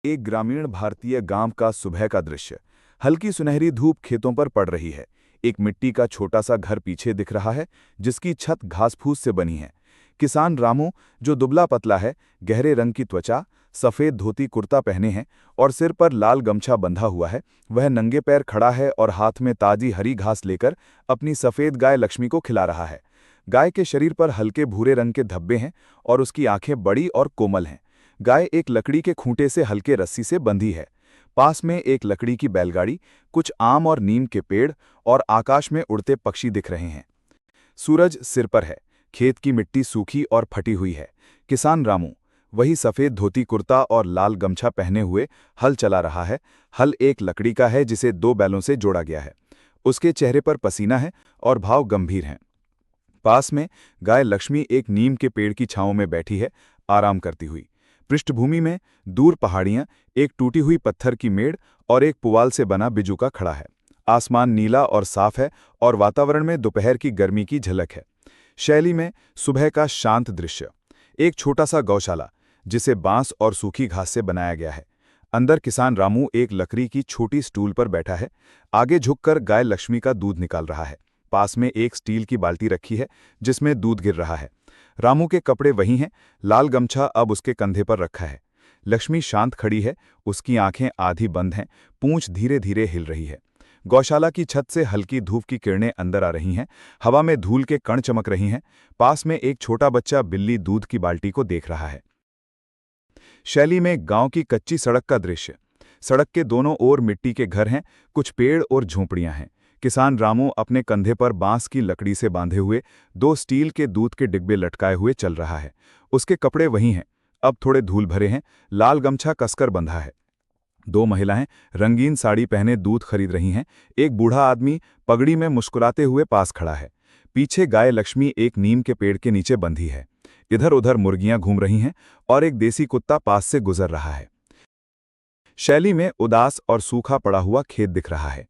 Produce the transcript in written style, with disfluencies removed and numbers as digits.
एक ग्रामीण भारतीय गांव का सुबह का दृश्य। हल्की सुनहरी धूप खेतों पर पड़ रही है। एक मिट्टी का छोटा सा घर पीछे दिख रहा है, जिसकी छत घास फूस से बनी है। किसान रामू, जो दुबला पतला है, गहरे रंग की त्वचा, सफेद धोती कुर्ता पहने हैं और सिर पर लाल गमछा बंधा हुआ है, वह नंगे पैर खड़ा है और हाथ में ताजी हरी घास लेकर अपनी सफेद गाय लक्ष्मी को खिला रहा है। गाय के शरीर पर हल्के भूरे रंग के धब्बे हैं और उसकी आंखें बड़ी और कोमल हैं। गाय एक लकड़ी के खूंटे से हल्के रस्सी से बंधी है। पास में एक लकड़ी की बैलगाड़ी, कुछ आम और नीम के पेड़ और आकाश में उड़ते पक्षी दिख रहे हैं। सूरज सिर पर है। खेत की मिट्टी सूखी और फटी हुई है। किसान रामू, वही सफेद धोती कुर्ता और लाल गमछा पहने हुए, हल चला रहा है। हल एक लकड़ी का है जिसे दो बैलों से जोड़ा गया है। उसके चेहरे पर पसीना है और भाव गंभीर हैं। पास में गाय लक्ष्मी एक नीम के पेड़ की छांव में बैठी है, आराम करती हुई। पृष्ठभूमि में दूर पहाड़ियां, एक टूटी हुई पत्थर की मेड़ और एक पुआल से बना बिजुका खड़ा है। आसमान नीला और साफ है और वातावरण में दोपहर की गर्मी की झलक है। शैली में सुबह का शांत दृश्य। एक छोटा सा गौशाला, जिसे बांस और सूखी घास से बनाया गया है। अंदर किसान रामू एक लकड़ी की छोटी स्टूल पर बैठा है। आगे झुककर गाय लक्ष्मी का दूध निकाल रहा है। पास में एक स्टील की बाल्टी रखी है, जिसमें दूध गिर रहा है। रामू के कपड़े वही हैं, लाल गमछा अब उसके कंधे पर रखा है। लक्ष्मी शांत खड़ी है, उसकी आंखें आधी बंद हैं, पूंछ धीरे धीरे हिल रही है। गौशाला की छत से हल्की धूप की किरणें अंदर आ रही हैं, हवा में धूल के कण चमक रही हैं। पास में एक छोटा बच्चा बिल्ली दूध की बाल्टी को देख रहा है। शैली में गांव की कच्ची सड़क का दृश्य। सड़क के दोनों ओर मिट्टी के घर हैं, कुछ पेड़ और झोंपड़ियां हैं। किसान रामू अपने कंधे पर बांस की लकड़ी से बांधे हुए दो स्टील के दूध के डिब्बे लटकाए हुए चल रहा है। उसके कपड़े वही हैं, अब थोड़े धूल भरे हैं। लाल गमछा कसकर बंधा है। दो महिलाएं रंगीन साड़ी पहने दूध खरीद रही हैं। एक बूढ़ा आदमी पगड़ी में मुस्कुराते हुए पास खड़ा है। पीछे गाय लक्ष्मी एक नीम के पेड़ के नीचे बंधी है। इधर उधर मुर्गियां घूम रही हैं और एक देसी कुत्ता पास से गुजर रहा है। शैली में उदास और सूखा पड़ा हुआ खेत दिख रहा है।